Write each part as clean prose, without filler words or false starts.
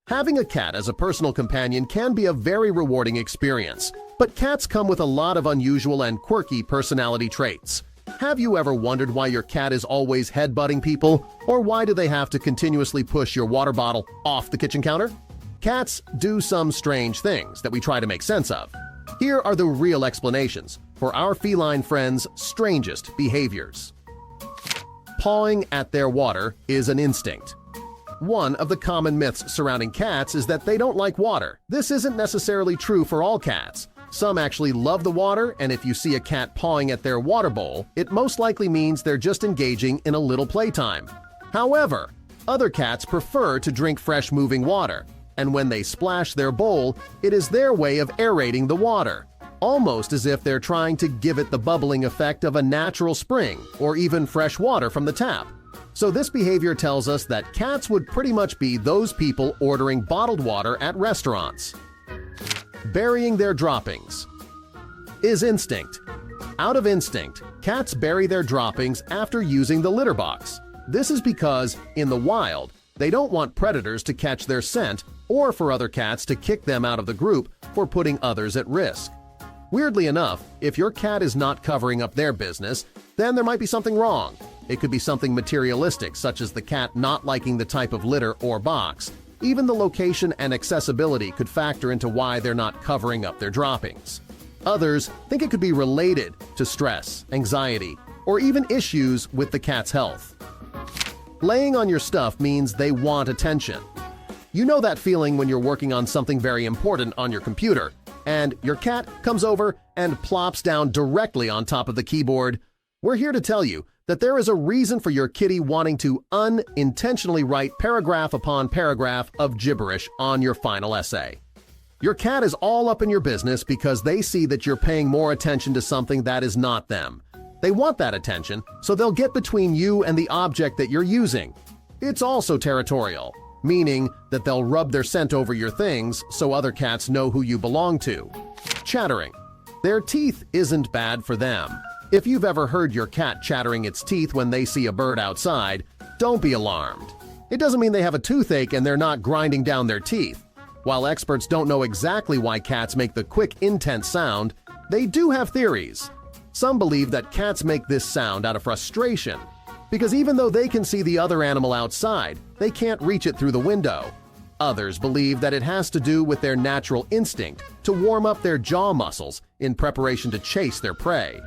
Having a cat as a personal companion can be a very rewarding experience, but cats come with a lot of unusual and quirky personality traits. Have you ever wondered why your cat is always headbutting people, or why do they have to continuously push your water bottle off the kitchen counter? Cats do some strange things that we try to make sense of. Here are the real explanations for our feline friends' strangest behaviors. Pawing at their water is an instinct. One of the common myths surrounding cats is that they don't like water. This isn't necessarily true for all cats. Some actually love the water, and if you see a cat pawing at their water bowl, it most likely means they're just engaging in a little playtime. However, other cats prefer to drink fresh moving water, and when they splash their bowl, it is their way of aerating the water, almost as if they're trying to give it the bubbling effect of a natural spring or even fresh water from the tap. So this behavior tells us that cats would pretty much be those people ordering bottled water at restaurants. Burying their droppings is instinct. Out of instinct, cats bury their droppings after using the litter box. This is because, in the wild, they don't want predators to catch their scent or for other cats to kick them out of the group for putting others at risk. Weirdly enough, if your cat is not covering up their business, then there might be something wrong. It could be something materialistic, such as the cat not liking the type of litter or box. Even the location and accessibility could factor into why they're not covering up their droppings. Others think it could be related to stress, anxiety, or even issues with the cat's health. Laying on your stuff means they want attention. You know that feeling when you're working on something very important on your computer, and your cat comes over and plops down directly on top of the keyboard? We're here to tell you that there is a reason for your kitty wanting to unintentionally write paragraph upon paragraph of gibberish on your final essay. Your cat is all up in your business because they see that you're paying more attention to something that is not them. They want that attention, so they'll get between you and the object that you're using. It's also territorial, meaning that they'll rub their scent over your things so other cats know who you belong to. Chattering. Their teeth isn't bad for them. If you've ever heard your cat chattering its teeth when they see a bird outside, don't be alarmed. It doesn't mean they have a toothache and they're not grinding down their teeth. While experts don't know exactly why cats make the quick, intense sound, they do have theories. Some believe that cats make this sound out of frustration, because even though they can see the other animal outside, they can't reach it through the window. Others believe that it has to do with their natural instinct to warm up their jaw muscles in preparation to chase their prey.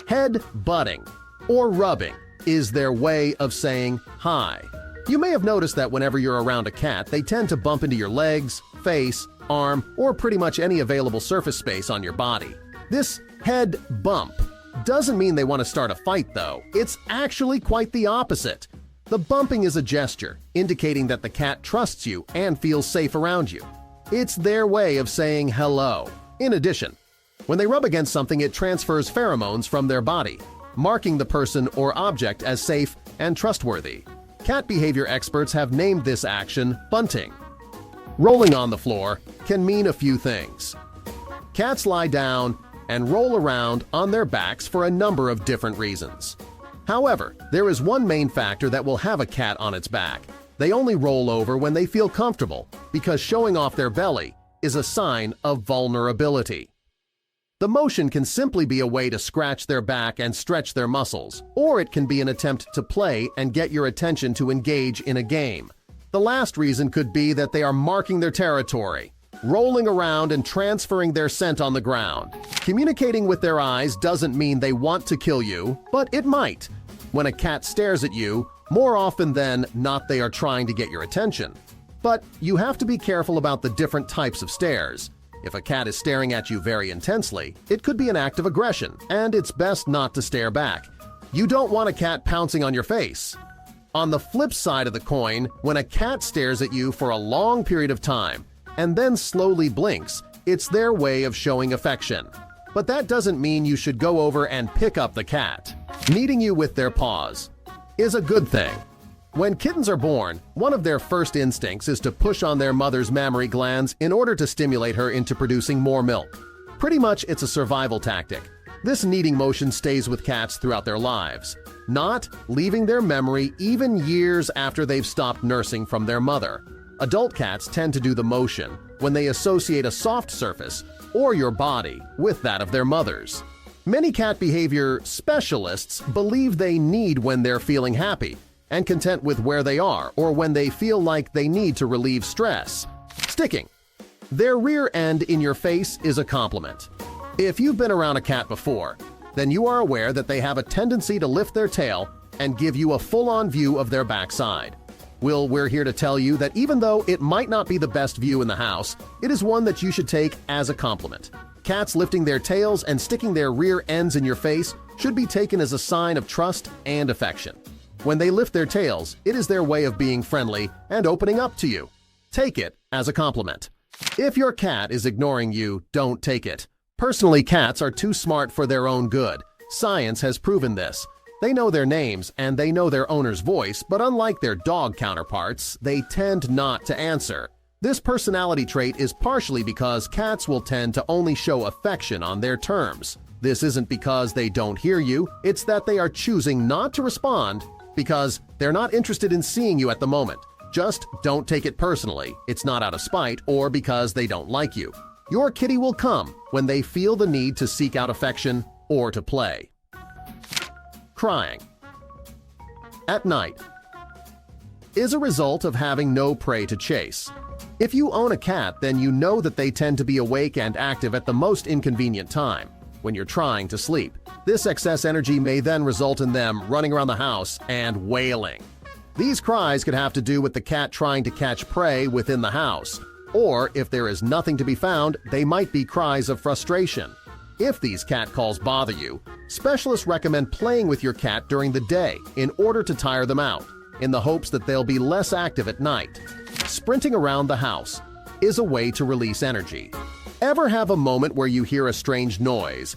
Head-butting, or rubbing, is their way of saying hi. You may have noticed that whenever you're around a cat, they tend to bump into your legs, face, arm, or pretty much any available surface space on your body. This head bump doesn't mean they want to start a fight, though. It's actually quite the opposite. The bumping is a gesture, indicating that the cat trusts you and feels safe around you. It's their way of saying hello. In addition, when they rub against something, it transfers pheromones from their body, marking the person or object as safe and trustworthy. Cat behavior experts have named this action bunting. Rolling on the floor can mean a few things. Cats lie down and roll around on their backs for a number of different reasons. However, there is one main factor that will have a cat on its back. They only roll over when they feel comfortable, because showing off their belly is a sign of vulnerability. The motion can simply be a way to scratch their back and stretch their muscles, or it can be an attempt to play and get your attention to engage in a game. The last reason could be that they are marking their territory, rolling around and transferring their scent on the ground. Communicating with their eyes doesn't mean they want to kill you, but it might. When a cat stares at you, more often than not they are trying to get your attention. But you have to be careful about the different types of stares. If a cat is staring at you very intensely, it could be an act of aggression, and it's best not to stare back. You don't want a cat pouncing on your face. On the flip side of the coin, when a cat stares at you for a long period of time and then slowly blinks, it's their way of showing affection. But that doesn't mean you should go over and pick up the cat. Kneading you with their paws is a good thing. When kittens are born, one of their first instincts is to push on their mother's mammary glands in order to stimulate her into producing more milk. Pretty much it's a survival tactic. This kneading motion stays with cats throughout their lives, not leaving their memory even years after they've stopped nursing from their mother. Adult cats tend to do the motion when they associate a soft surface or your body with that of their mothers. Many cat behavior specialists believe they need when they're feeling happy and content with where they are or when they feel like they need to relieve stress. Sticking. Their rear end in your face is a compliment. If you've been around a cat before, then you are aware that they have a tendency to lift their tail and give you a full-on view of their backside. Well, we're here to tell you that even though it might not be the best view in the house, it is one that you should take as a compliment. Cats lifting their tails and sticking their rear ends in your face should be taken as a sign of trust and affection. When they lift their tails, it is their way of being friendly and opening up to you. Take it as a compliment. If your cat is ignoring you, don't take it. Personally, cats are too smart for their own good. Science has proven this. They know their names and they know their owner's voice, but unlike their dog counterparts, they tend not to answer. This personality trait is partially because cats will tend to only show affection on their terms. This isn't because they don't hear you, it's that they are choosing not to respond because they're not interested in seeing you at the moment. Just don't take it personally. It's not out of spite or because they don't like you. Your kitty will come when they feel the need to seek out affection or to play. Crying at night is a result of having no prey to chase. If you own a cat, then you know that they tend to be awake and active at the most inconvenient time, when you're trying to sleep. This excess energy may then result in them running around the house and wailing. These cries could have to do with the cat trying to catch prey within the house, or if there is nothing to be found, they might be cries of frustration. If these cat calls bother you, specialists recommend playing with your cat during the day in order to tire them out, in the hopes that they'll be less active at night. Sprinting around the house is a way to release energy. Ever have a moment where you hear a strange noise,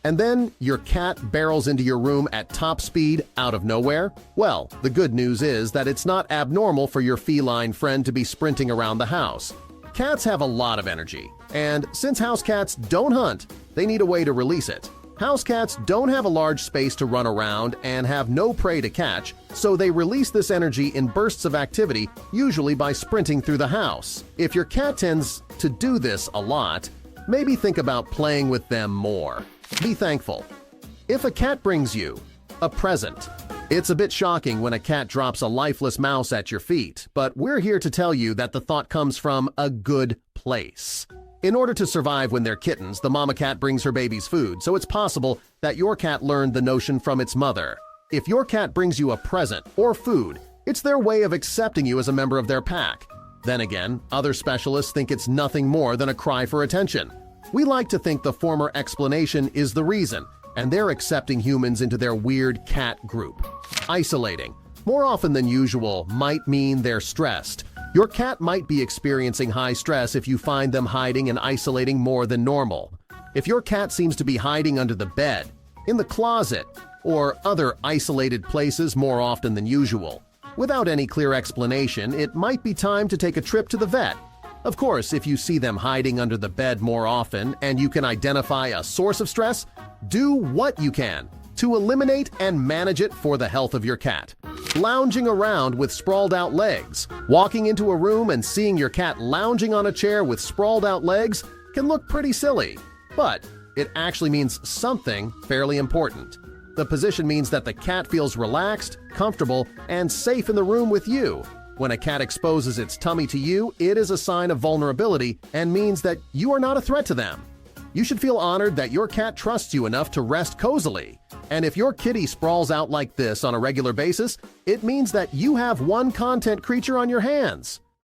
and then your cat barrels into your room at top speed out of nowhere? Well, the good news is that it's not abnormal for your feline friend to be sprinting around the house. Cats have a lot of energy, and since house cats don't hunt, they need a way to release it. House cats don't have a large space to run around and have no prey to catch, so they release this energy in bursts of activity, usually by sprinting through the house. If your cat tends to do this a lot, maybe think about playing with them more. Be thankful. If a cat brings you a present, it's a bit shocking when a cat drops a lifeless mouse at your feet, but we're here to tell you that the thought comes from a good place. In order to survive when they're kittens, the mama cat brings her babies food, so it's possible that your cat learned the notion from its mother. If your cat brings you a present or food, it's their way of accepting you as a member of their pack. Then again, other specialists think it's nothing more than a cry for attention. We like to think the former explanation is the reason, and they're accepting humans into their weird cat group. Isolating, more often than usual, might mean they're stressed. Your cat might be experiencing high stress if you find them hiding and isolating more than normal. If your cat seems to be hiding under the bed, in the closet, or other isolated places more often than usual, without any clear explanation, it might be time to take a trip to the vet. Of course, if you see them hiding under the bed more often and you can identify a source of stress, do what you can to eliminate and manage it for the health of your cat. Lounging around with sprawled out legs. Walking into a room and seeing your cat lounging on a chair with sprawled out legs can look pretty silly, but it actually means something fairly important. The position means that the cat feels relaxed, comfortable, and safe in the room with you. When a cat exposes its tummy to you, it is a sign of vulnerability and means that you are not a threat to them. You should feel honored that your cat trusts you enough to rest cozily. And if your kitty sprawls out like this on a regular basis, it means that you have one content creature on your hands.